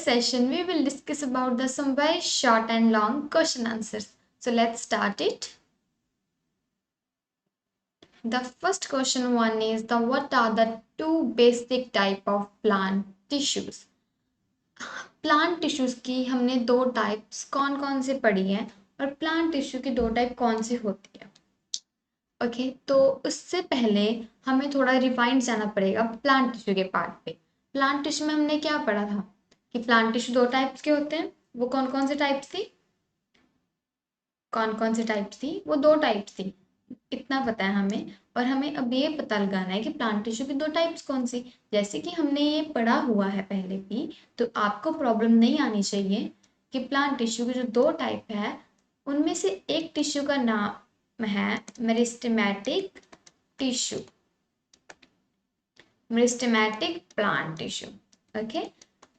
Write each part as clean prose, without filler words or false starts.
session, we will discuss about some very short and long question answers. So let's start it. The first question one is what are the two basic type of plant tissues? Plant tissues की हमने दो types कौन कौन से पढ़ी हैं और plant tissue की दो टाइप कौन सी होती है. ओके तो उससे पहले हमें थोड़ा रिफाइंड जाना पड़ेगा प्लांट टिश्यू के पार्ट पे. प्लांट टिश्यू में हमने क्या पढ़ा था कि प्लांट टिश्यू दो टाइप्स के होते हैं. वो कौन कौन से टाइप्स थी? वो दो टाइप्स थी, इतना पता है हमें. और हमें अब ये पता लगाना है कि प्लांट टिश्यू की दो टाइप्स कौन सी. जैसे कि हमने ये पढ़ा हुआ है पहले भी, तो आपको प्रॉब्लम नहीं आनी चाहिए कि प्लांट टिश्यू की जो दो टाइप है उनमें से एक टिश्यू का नाम है meristematic tissue, meristematic plant tissue. Okay,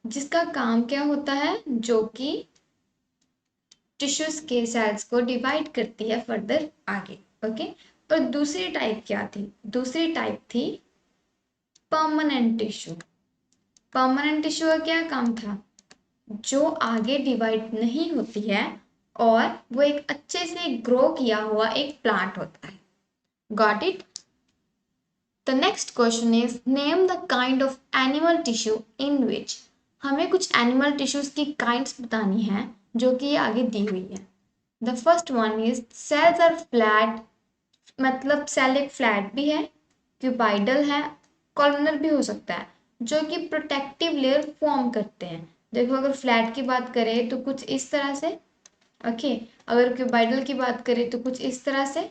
जिसका काम क्या होता है, जो कि टिश्यूज के सेल्स को डिवाइड करती है फर्दर आगे. ओके, और दूसरी टाइप क्या थी? दूसरी टाइप थी परमानेंट टिश्यू. परमानेंट टिश्यू का क्या काम था? जो आगे डिवाइड नहीं होती है और वो एक अच्छे से ग्रो किया हुआ एक प्लांट होता है. Got it? The next question is name the kind of animal tissue in which. हमें कुछ एनिमल टिश्यूज की काइंड्स बतानी है जो कि ये आगे दी हुई है. The first one is cells are flat, मतलब सेल एक फ्लैट भी है, क्यूबाइडल है, कॉलमनर भी हो सकता है, जो कि प्रोटेक्टिव लेयर फॉर्म करते हैं. देखो अगर फ्लैट की बात करें तो कुछ इस तरह से. ओके, अगर क्यूबाइडल की बात करें तो कुछ इस तरह से,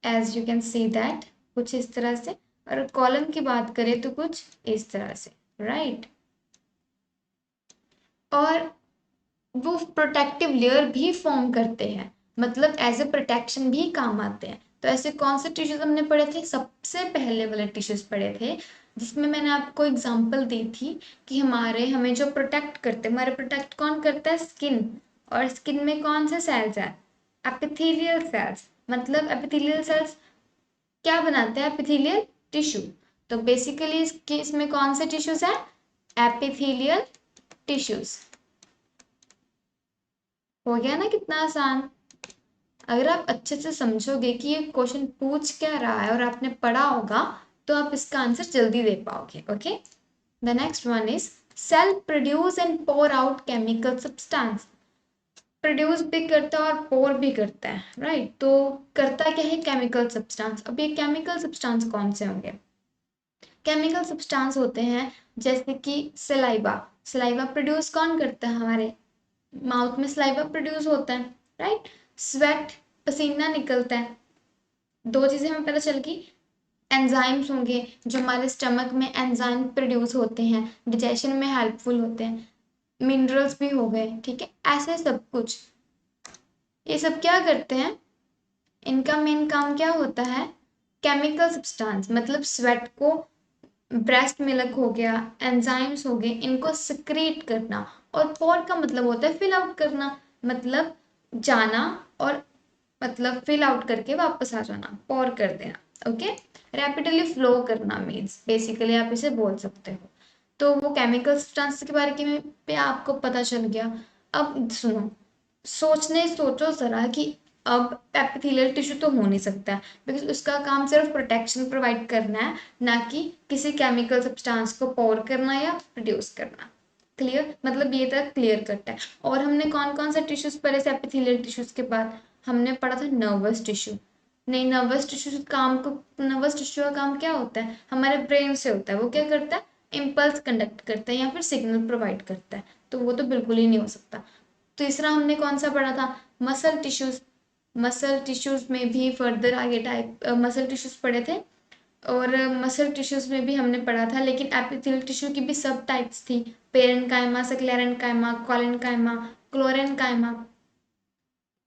as you can see that, कुछ इस तरह से. और कॉलम की बात करें तो कुछ इस तरह से, राइट. और वो प्रोटेक्टिव लेयर भी फॉर्म करते हैं, मतलब एज ए प्रोटेक्शन भी काम आते हैं. तो ऐसे कौन से टिश्यूज हमने पढ़े थे? सबसे पहले वाले टिश्यूज पढ़े थे जिसमें मैंने आपको एग्जांपल दी थी कि हमें जो प्रोटेक्ट करते हैं, हमारे प्रोटेक्ट कौन करता है? स्किन. और स्किन में कौन से सेल्स हैं? Epithelial cells. मतलब एपिथेलियल सेल्स क्या बनाते हैं? Epithelial tissue. तो बेसिकली इसमें कौन से टिश्यूज है? Epithelial tissues. हो गया ना कितना आसान. अगर आप अच्छे से समझोगे कि ये क्वेश्चन पूछ क्या रहा है और आपने पढ़ा होगा तो आप इसका आंसर जल्दी दे पाओगे. Okay, the next one is cell produce and pour out chemical substance. Produce भी करता है और पोर भी करता है, राइट. तो करता क्या है? Chemical substance. अब ये केमिकल सब्सटेंस कौन से होंगे? केमिकल सब्सटेंस होते हैं जैसे कि सलाइवा. सलाइवा प्रोड्यूस कौन करता है? हमारे माउथ में सलाइवा प्रोड्यूस होता है, राइट. स्वेट, पसीना निकलता है. दो चीजें हमें पता चल गई. एंजाइम्स होंगे जो हमारे स्टमक में एंजाइम प्रोड्यूस होते हैं, डिजेशन में हेल्पफुल होते हैं. मिनरल्स भी हो गए, ठीक है. ऐसे सब कुछ ये सब क्या करते हैं? इनका मेन काम क्या होता है? केमिकल सब्सटेंस, मतलब स्वेट को, ब्रेस्ट मिल्क हो गया, एंजाइम्स हो गए, इनको सिक्रीट करना. और पोर का मतलब होता है फिल आउट करना, मतलब जाना और मतलब फिल आउट करके वापस आ जाना, पोर कर देना. ओके, रैपिडली फ्लो करना मीन्स बेसिकली आप इसे बोल सकते हो. तो वो केमिकल सब्सटेंस के बारे में पे आपको पता चल गया. अब सुनो, सोचो जरा कि अब एपिथेलियल टिश्यू तो हो नहीं सकता है बिकॉज उसका काम सिर्फ प्रोटेक्शन प्रोवाइड करना है, ना कि किसी केमिकल सब्सटेंस को पोर करना या प्रोड्यूस करना. क्लियर? मतलब ये तक क्लियर कट है. और हमने कौन कौन सा टिश्यूज पढ़े थे एपिथेलियल टिश्यूज के बाद? हमने पढ़ा था नर्वस टिश्यू. नहीं, नर्वस टिश्यू का काम क्या होता है? हमारे ब्रेन से होता है. वो क्या करता है? इम्पल्स कंडक्ट करता है या फिर सिग्नल प्रोवाइड करता है. तो वो तो बिल्कुल ही नहीं हो सकता. तीसरा हमने कौन सा पढ़ा था? Muscle tissues. मसल टिश्यूज में भी फर्दर आगे टाइप मसल टिश्यूज पढ़े थे. और मसल टिश्यूज में भी हमने पढ़ा था, लेकिन एपिथेलियल टिश्यू की भी सब टाइप्स थी. Parenchyma, sclerenchyma, collenchyma, क्लोरेन्काइमा.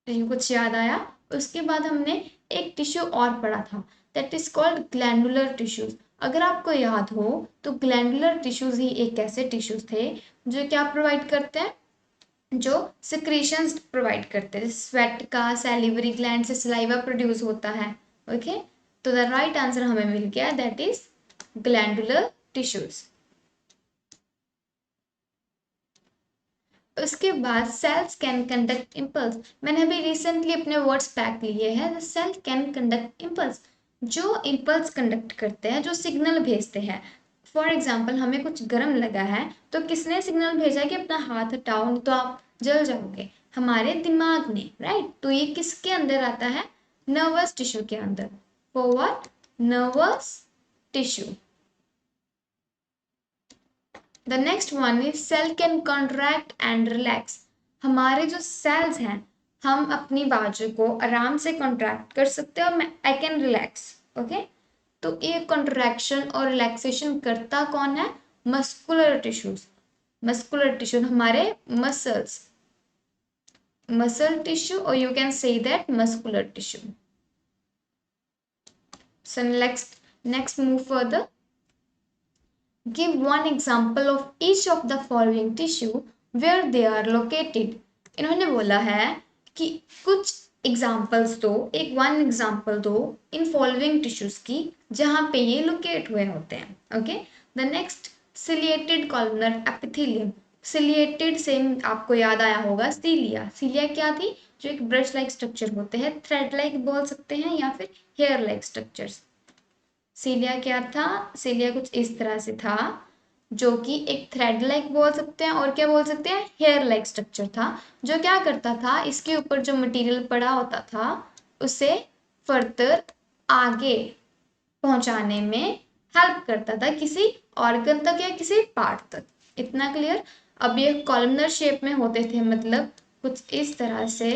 कुछ याद आया? उसके बाद हमने एक टिश्यू और पढ़ा था, that is called glandular tissues. अगर आपको याद हो तो ग्लैंडुलर टिश्यूज ही एक ऐसे टिश्यूज थे जो क्या प्रोवाइड करते हैं? जो सिक्रीशंस प्रोवाइड करते हैं. स्वेट का, सैलिवरी ग्लैंड से सलाइवा प्रोड्यूस होता है. ओके, तो द राइट आंसर हमें मिल गया, दैट इज ग्लैंडुलर टिश्यूज. उसके बाद सेल्स कैन कंडक्ट इम्पल्स, मैंने अभी रिसेंटली अपने वर्ड्स बैक लिए हैं, सेल कैन कंडक्ट इम्पल्स, जो इम्पल्स कंडक्ट करते हैं, जो सिग्नल भेजते हैं। फॉर एग्जाम्पल हमें कुछ गर्म लगा है तो किसने सिग्नल भेजा कि अपना हाथ हटाओ नहीं तो आप जल जाओगे, हमारे दिमाग ने, राइट। तो ये किसके अंदर आता है, नर्वस टिश्यू के अंदर। For what, nervous tissue. The next one is cell can contract and relax, हमारे जो सेल्स हैं हम अपनी बाजू को आराम से कॉन्ट्रैक्ट कर सकते हैं और आई कैन रिलैक्स, ओके। तो ये कॉन्ट्रैक्शन और रिलैक्सेशन करता कौन है, मस्कुलर टिश्यूज, मस्कुलर टिश्यू हमारे मसल्स, मसल टिश्यू और you can say that muscular tissue. So next move further. Give one example of each of the following tissue where they are located. इन्होंने बोला है कि कुछ एग्जाम्पल्स दो, एक one example दो इन फॉलोइंग टिश्यूज की जहाँ पे ये लोकेट हुए होते हैं, okay. The next, ciliated columnar epithelium, ciliated से आपको याद आया होगा सीलिया, सीलिया क्या थी, जो एक ब्रश लाइक स्ट्रक्चर होते हैं, थ्रेड लाइक बोल सकते हैं या फिर हेयर लाइक स्ट्रक्चर्स। सीलिया क्या था, सीलिया कुछ इस तरह से था जो कि एक थ्रेड लाइक बोल सकते हैं और क्या बोल सकते हैं, हेयर लाइक स्ट्रक्चर था, जो क्या करता था, इसके ऊपर जो मटेरियल पड़ा होता था उसे फर्दर आगे पहुंचाने में हेल्प करता था किसी ऑर्गन तक या किसी पार्ट तक। इतना क्लियर। अब ये कॉलमनर शेप में होते थे, मतलब कुछ इस तरह से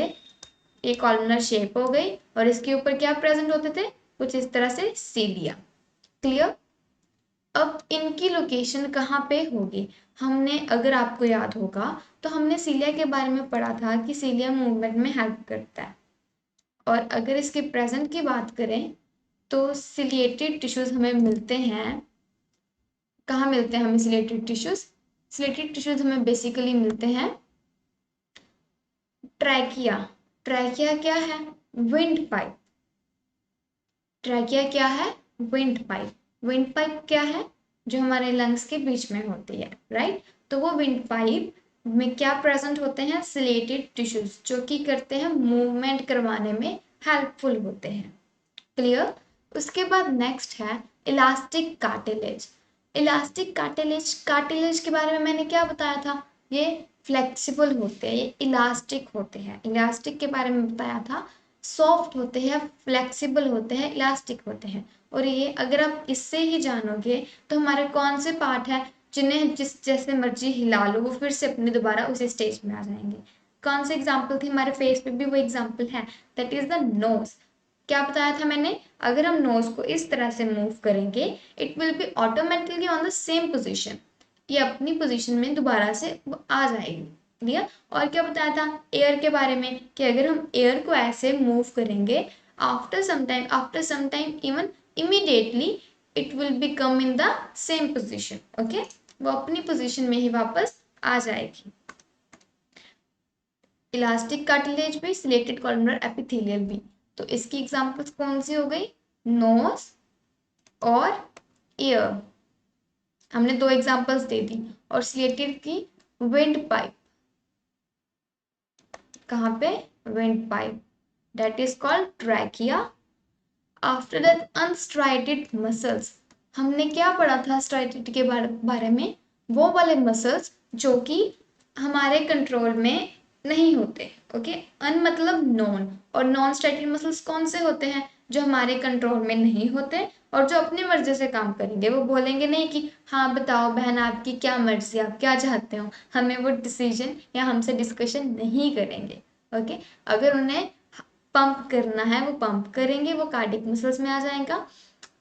ये कॉलमनर शेप हो गई और इसके ऊपर क्या प्रेजेंट होते थे, कुछ इस तरह से सीलिया। क्लियर। अब इनकी लोकेशन कहाँ पे होगी, हमने, अगर आपको याद होगा तो हमने सीलिया के बारे में पढ़ा था कि सीलिया मूवमेंट में हेल्प करता है। और अगर इसके प्रेजेंट की बात करें तो सिलिएटेड टिश्यूज हमें मिलते हैं, कहाँ मिलते हैं हमें सिलिएटेड टिश्यूज, सिलिएटेड टिश्यूज हमें बेसिकली मिलते हैं ट्रैकिया। ट्रैकिया क्या है, विंड पाइप। ट्रैकिया क्या है, विंड पाइप। विंड पाइप क्या है, जो हमारे लंग्स के बीच में होती है, राइट। तो वो विंड पाइप में क्या प्रेजेंट होते हैं, सिलेटेड टिश्यूज, जो कि करते हैं मूवमेंट करवाने में हेल्पफुल होते हैं। क्लियर। उसके बाद नेक्स्ट है elastic cartilage. Elastic cartilage, cartilage के बारे में मैंने क्या बताया था, ये फ्लेक्सिबल होते हैं, ये इलास्टिक होते हैं। इलास्टिक के बारे में बताया था, सॉफ्ट होते हैं, फ्लेक्सिबल होते हैं, इलास्टिक होते हैं। और ये अगर आप इससे ही जानोगे तो हमारे कौन से पार्ट है जिन्हें जिस जैसे मर्जी हिला लो वो फिर से अपने दोबारा उसी स्टेज में आ जाएंगे। कौन से एग्जाम्पल थी, हमारे फेस पे भी वो एग्जाम्पल है, दैट इज द नोज। क्या बताया था मैंने, अगर हम नोज को इस तरह से मूव करेंगे it will be automatically on the same position, ये अपनी पोजीशन में दोबारा से आ जाएगी। क्लियर। और क्या बताया था एयर के बारे में, कि अगर हम एयर को ऐसे मूव करेंगे after some time even immediately it will be come in the same position, okay, वो अपनी पोजीशन में ही वापस आ जाएगी। इलास्टिक कार्टिलेज भी, सिलेटेड कॉलमनर एपिथेलियल भी। तो इसकी एग्जांपल्स कौन सी हो गई, नोज और ईयर, हमने दो एग्जांपल्स दे दी। और सिलेटेड की विंड पाइप, कहाँ पे, wind pipe, that is called trachea. After that unstriated muscles, हमने क्या पढ़ा था स्ट्राइटेड के बारे में, वो वाले मसल्स जो कि हमारे कंट्रोल में नहीं होते, ओके। अन मतलब नॉन, और नॉन स्ट्राइटेड मसल्स कौन से होते हैं, जो हमारे कंट्रोल में नहीं होते और जो अपनी मर्जी से काम करेंगे, वो बोलेंगे नहीं कि हाँ बताओ बहन आपकी क्या मर्जी, आप क्या चाहते हो, हमें वो डिसीजन या हमसे डिस्कशन नहीं करेंगे, ओके। अगर उन्हें पंप करना है वो पंप करेंगे, वो कार्डिक मसल्स में आ जाएगा।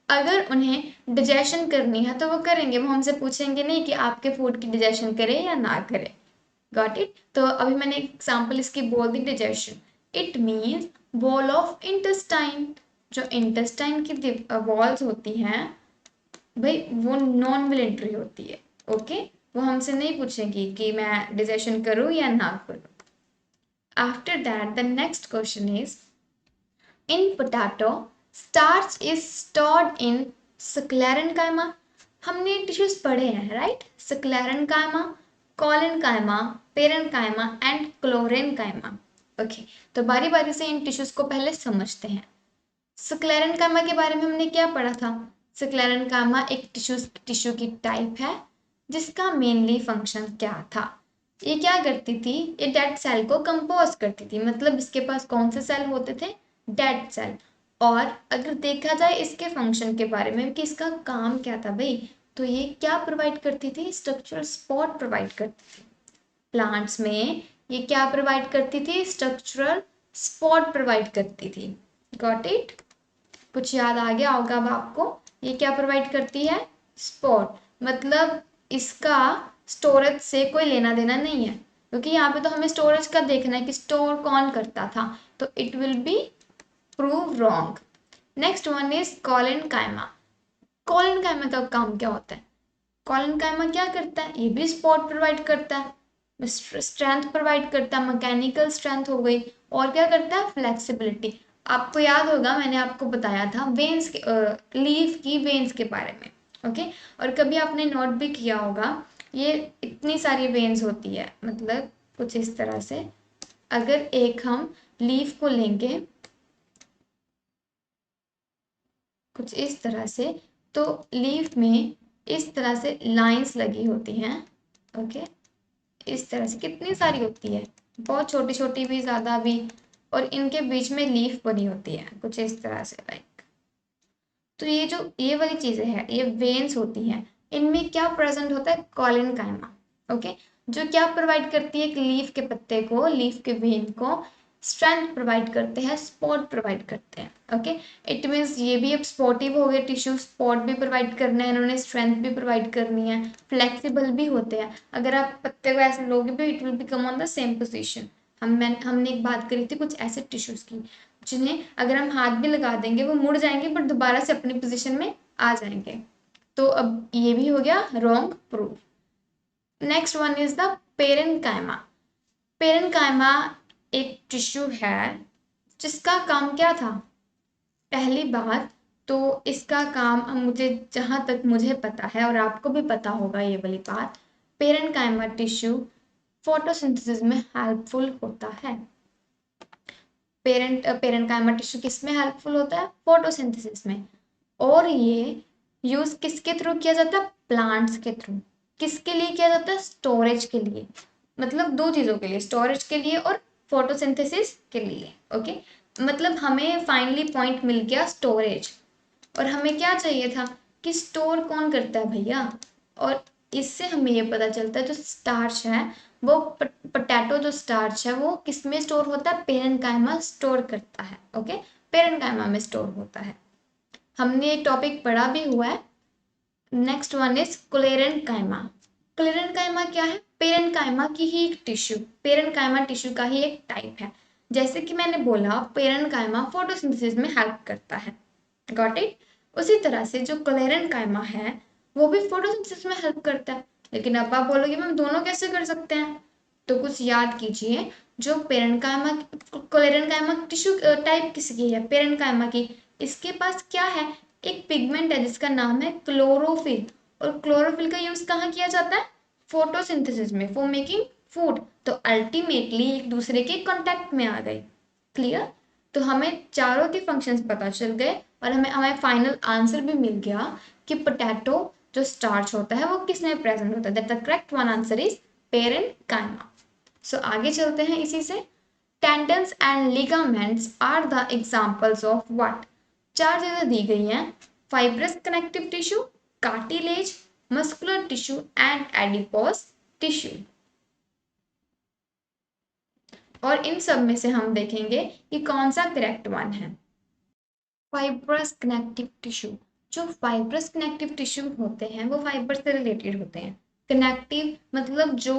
अगर उन्हें डाइजेशन करनी है तो वो करेंगे, वो हमसे पूछेंगे नहीं कि आपके फूड की डाइजेशन करें या ना करें। Got it. तो अभी मैंने एग्जांपल इसकी बोल दी, digestion, it means wall of intestine. जो इंटेस्टाइन की वॉल्स होती हैं भाई वो नॉन विलेंट्री होती है, ओके। वो हमसे नहीं पूछेंगी कि मैं डाइजेशन करूँ या ना करूँ। After that the next question is, in potato starch is stored in sclerenchyma। हमने टिश्यूज पढ़े हैं, right, sclerenchyma collenchyma, parenchyma and chlorenchyma. Okay, तो बारी बारी से इन टिश्यूज को पहले समझते हैं। स्क्लेरेनकाइमा के बारे में हमने क्या पढ़ा था? स्क्लेरेनकाइमा एक टिश्यू की टाइप है जिसका मेनली फंक्शन क्या था? ये क्या करती थी? ये डेड सेल को कंपोज करती थी, मतलब इसके पास कौन से सेल होते थे? Dead cell. और अगर देखा जाए इसके फंक्शन के बारे में कि इसका काम क्या था भाई, तो ये क्या प्रोवाइड करती थी? स्ट्रक्चरल सपोर्ट प्रोवाइड करती थी। प्लांट्स में ये क्या प्रोवाइड करती थी? स्ट्रक्चरल सपोर्ट प्रोवाइड करती थी। Got it? कुछ याद आ गया होगा अब आपको? ये क्या प्रोवाइड करती है? सपोर्ट। मतलब इसका स्टोरेज से कोई लेना देना नहीं है, क्योंकि यहाँ पे तो हमें स्टोरेज का देखना है कि स्टोर कौन करता था, तो it will B prove wrong. Next one is collenchyma. Collenchyma का काम क्या होता है? कोलेनकाइमा क्या करता है? ये भी सपोर्ट प्रोवाइड करता है, स्ट्रेंथ प्रोवाइड करता है, मैकेनिकल स्ट्रेंथ हो गई, और क्या करता है? फ्लेक्सिबिलिटी। आपको याद होगा मैंने आपको बताया था वेन्स के लीफ की वेन्स के बारे में। ओके, और कभी आपने नोट भी किया होगा ये इतनी सारी वेन्स होती है, मतलब कुछ इस तरह से। अगर एक हम लीफ को लेंगे कुछ इस तरह से, तो लीफ में इस तरह से लाइंस लगी होती हैं। ओके, इस तरह से कितनी सारी होती है, बहुत छोटी छोटी भी ज़्यादा भी, और इनके बीच में लीफ बनी होती है कुछ इस तरह से लाइक। तो ये जो ये वाली चीज़ें हैं ये वेन्स होती हैं, इनमें क्या प्रेजेंट होता है? कोलेनकाइमा। ओके, जो क्या प्रोवाइड करती है? एक लीफ के पत्ते को, लीफ के वेन को स्ट्रेंथ प्रोवाइड करते हैं, सपोर्ट प्रोवाइड करते हैं। ओके, इट मीन्स ये भी अब सपोर्टिव हो गए टिश्यू, सपोर्ट भी प्रोवाइड करना है इन्होंने, स्ट्रेंथ भी प्रोवाइड करनी है, फ्लेक्सिबल भी होते हैं। अगर आप पत्ते को ऐसे लोगे भी it will become on the same position. हमने एक बात करी थी कुछ ऐसे टिश्यूज की जिन्हें अगर हम हाथ भी लगा देंगे वो मुड़ जाएंगे बट दोबारा से अपनी पोजीशन में आ जाएंगे। तो अब ये भी हो गया wrong proof. Next one is the parenchyma. Parenchyma एक टिश्यू है जिसका काम क्या था? पहली बात तो इसका काम मुझे जहाँ तक मुझे पता है और आपको भी पता होगा ये वाली बात, पेरेन्काइमा टिश्यू फोटोसिंथेसिस में हेल्पफुल होता है। पेरेन्काइमा टिश्यू किस में हेल्पफुल होता है? फोटोसिंथेसिस में। और ये यूज किसके थ्रू किया जाता है? प्लांट्स के थ्रू। किसके लिए किया जाता है? स्टोरेज के लिए, मतलब दो चीजों के लिए, स्टोरेज के लिए और फोटोसिंथेसिस के लिए। ओके, मतलब हमें फाइनली पॉइंट मिल गया स्टोरेज, और हमें क्या चाहिए था कि स्टोर कौन करता है भैया, और इससे हमें ये पता चलता है जो स्टार्च है वो पोटैटो जो स्टार्च है वो किस में स्टोर होता है? पेरेन्काइमा स्टोर करता है। ओके, पेरेन्काइमा में स्टोर होता है। हमने एक टॉपिक पढ़ा भी हुआ है। Next one is sclerenchyma. Sclerenchyma क्या है? पेरेन्काइमा की ही एक टिश्यू, पेरेन्काइमा टिश्यू का ही एक टाइप है। जैसे कि मैंने बोला पेरेन्काइमा फोटोसिंथेसिस में हेल्प करता है, गॉट इट? उसी तरह से जो क्लेरेन्काइमा है वो भी फोटोसिंथेसिस में हेल्प करता है। लेकिन अब आप बोलोगे मैम दोनों कैसे कर सकते हैं? तो कुछ याद कीजिए, जो पेरेन्काइमा क्लेरेन्काइमा टिश्यू टाइप किसकी है? पेरेन्काइमा की। इसके पास क्या है? एक पिगमेंट है जिसका नाम है क्लोरोफिल, और क्लोरोफिल का यूज कहाँ किया जाता है? फोटोसिंथेसिस में, फॉर मेकिंग फूड। तो अल्टीमेटली एक दूसरे के कांटेक्ट में आ गए। क्लियर? तो हमें चारों के फंक्शंस पता चल गए और हमें फाइनल आंसर भी मिल गया कि पोटैटो जो स्टार्च होता है वो किस में प्रेजेंट होता है। That the correct one answer is parenchyma. So आगे चलते हैं इसी से। Tendons and ligaments are the examples of what? चार चीजें दी गई हैं, fibrous connective tissue, cartilage, muscular tissue and adipose tissue. और इन सब में से हम देखेंगे कि कौन सा करेक्ट वन है। फाइब्रस कनेक्टिव टिश्यू, जो फाइब्रस कनेक्टिव टिश्यू होते हैं वो फाइबर से रिलेटेड होते हैं। कनेक्टिव मतलब जो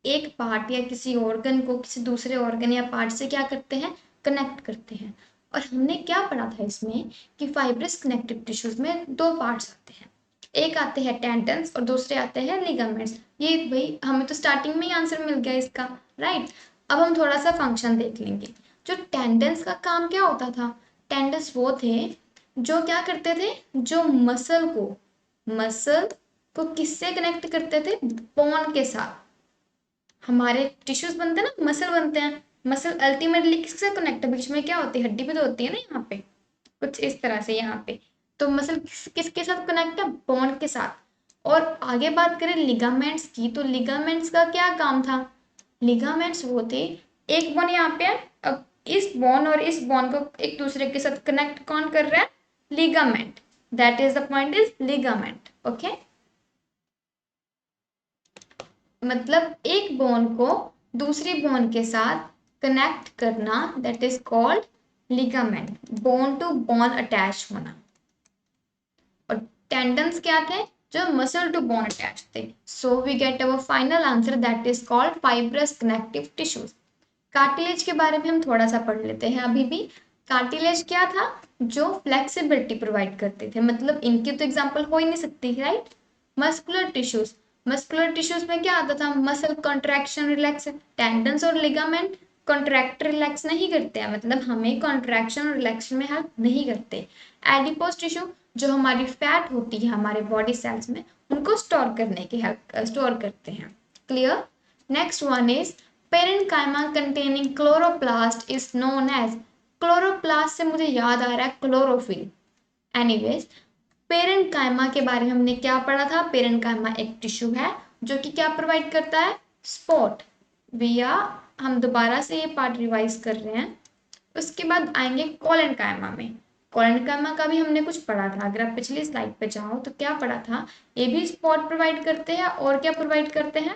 एक पार्ट या किसी ऑर्गन को किसी दूसरे ऑर्गन या पार्ट से क्या करते हैं? कनेक्ट करते हैं। और हमने क्या पढ़ा था इसमें कि फाइब्रस कनेक्टिव टिश्यूज में दो पार्ट्स आते हैं, एक आते हैं टेंडन्स और दूसरे आते हैं लिगामेंट्स। ये भाई हमें तो स्टार्टिंग में ही आंसर मिल गया इसका, राइट? अब हम थोड़ा सा फंक्शन देख लेंगे। जो टेंडन्स का काम क्या होता था? टेंडन्स वो थे जो क्या करते थे? जो मसल को किससे कनेक्ट करते थे? बोन के साथ। हमारे टिश्यूज बनते हैं ना, मसल बनते हैं, मसल अल्टीमेटली किससे कनेक्ट है, बीच में क्या होती है, हड्डी भी तो होती है ना यहाँ पे, कुछ इस तरह से यहाँ पे। तो मसल किसके साथ कनेक्ट है, बोन के साथ। और आगे बात करें लिगामेंट्स की, तो लिगामेंट्स का क्या काम था, लिगामेंट्स वो थे, एक बोन यहाँ पे है, अब इस बोन और इस बोन को एक दूसरे के साथ कनेक्ट कौन कर रहा है, ligament, that is the point is ligament. Okay, मतलब एक बोन को दूसरी बोन के साथ कनेक्ट करना, that is called ligament, bone to bone attach होना। और टेंडन्स क्या थे, जो मसल टू बोन अटैच थे। So we get our final answer, that is called fibrous connective tissues. Cartilage के बारे में हम थोड़ा सा पढ़ लेते हैं अभी भी। कार्टिलेज क्या था, जो फ्लेक्सिबिलिटी प्रोवाइड करते थे, मतलब इनकी तो एग्जांपल हो ही नहीं सकती, right. Muscular tissues, muscular tissues में क्या आता था, मसल कॉन्ट्रैक्शन रिलैक्स। टेंडन्स और लिगामेंट कॉन्ट्रैक्ट रिलैक्स नहीं करते हैं, मतलब हमें कॉन्ट्रैक्शन और रिलैक्शन में हेल्प नहीं करते। एडिपोज टिश्यू, जो हमारी फैट होती है हमारे बॉडी सेल्स में, उनको स्टोर करने की हेल्प स्टोर करते हैं। Clear. Next one is parenchyma containing chloroplast is known as, chloroplast से मुझे याद आ रहा है क्लोरोफिल। एनीवेज, पेरेन्काइमा के बारे में हमने क्या पढ़ा था, पेरेन्काइमा एक टिश्यू है जो कि क्या प्रोवाइड करता है, स्पोर्ट। भैया हम दोबारा से ये पार्ट रिवाइज कर रहे हैं। उसके बाद आएंगे कोलेनकाइमा में। कोलेनकाइमा का भी हमने कुछ पढ़ा था, अगर आप पिछली स्लाइड पे जाओ तो क्या पढ़ा था, ये भी स्पॉट प्रोवाइड करते हैं और क्या प्रोवाइड करते हैं,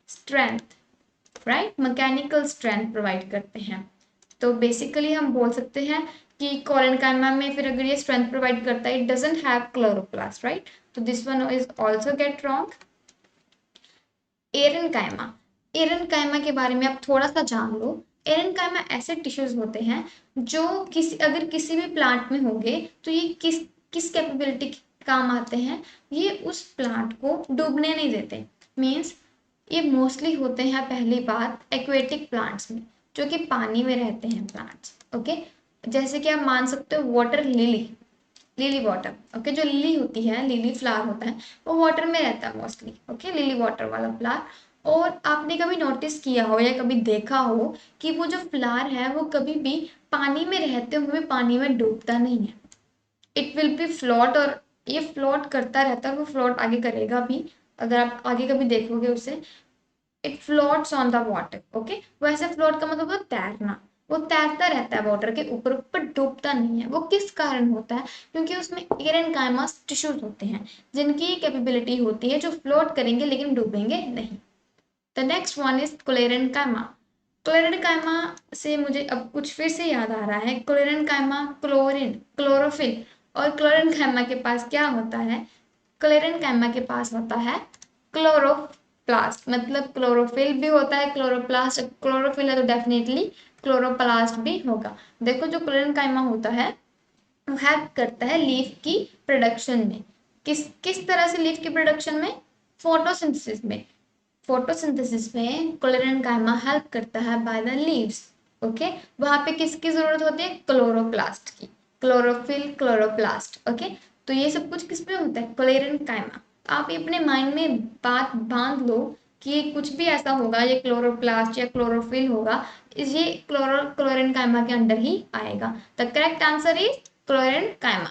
strength, right, mechanical strength provide करते हैं। तो बेसिकली हम बोल सकते हैं कि कोलेनकाइमा में फिर अगर ये स्ट्रेंथ प्रोवाइड करता है, it doesn't have chloroplast, right, तो this one is also get wrong. Aerenchyma, aerenchyma के बारे में आप थोड़ा सा जान लो। एरेनकाइमा ऐसे टिश्यूज होते हैं जो अगर किसी भी प्लांट में होंगे तो ये किस किस कैपेबिलिटी काम आते हैं, ये उस प्लांट को डूबने नहीं देते। मीन्स ये मोस्टली होते हैं, पहली बात, एक्वेटिक प्लांट्स में, जो कि पानी में रहते हैं प्लांट्स। ओके, जैसे कि आप मान सकते हो water lily, lily water, okay, जो लिली होती है, लिली फ्लावर होता है, वो वाटर में रहता है मोस्टली। ओके, लिली वाटर वाला फ्लावर। और आपने कभी नोटिस किया हो या कभी देखा हो कि वो जो फ्लावर है वो कभी भी पानी में रहते हुए पानी में डूबता नहीं है, इट विल बी फ्लोट, और ये फ्लोट करता रहता है, वो फ्लोट आगे करेगा भी, अगर आप आगे कभी देखोगे उसे, it floats on the water. Okay, वैसे फ्लोट का मतलब होता है तैरना, वो तैरता रहता है वाटर के ऊपर ऊपर, डूबता नहीं है। वो किस कारण होता है, क्योंकि उसमें एरेनकाइमा टिश्यूज होते हैं जिनकी कैपेबिलिटी होती है जो फ्लोट करेंगे लेकिन डूबेंगे नहीं। The next one is chlorenchyma. Chlorenchyma से मुझे अब कुछ फिर से याद आ रहा है, क्लोरेनकाइमा क्लोरीन, क्लोरोफिल, और क्लोरेनकाइमा के पास क्या होता है, क्लोरेनकाइमा के पास होता है क्लोरोप्लास्ट, मतलब क्लोरोफिल भी होता है, क्लोरोप्लास्ट, क्लोरोफिल है तो डेफिनेटली क्लोरोप्लास्ट भी होगा। देखो जो क्लोरेनकाइमा होता है वो हेल्प करता है लीफ की प्रोडक्शन में, किस किस तरह से लीफ की प्रोडक्शन में, फोटोसिंथेसिस में। फोटोसिंथेसिस में क्लोरेनकाइमा हेल्प करता है बाय द लीव्स। ओके, वहां पे किसकी जरूरत होती है, क्लोरोप्लास्ट की, क्लोरोफिल, क्लोरोप्लास्ट। ओके, तो ये सब कुछ किसमें होता है, क्लोरेनकाइमा। आप ये अपने माइंड में बात बांध लो कि कुछ भी ऐसा होगा, ये क्लोरोप्लास्ट या क्लोरोफिल होगा, ये क्लोरेनकाइमा के अंडर ही आएगा। The correct answer is chlorenchyma.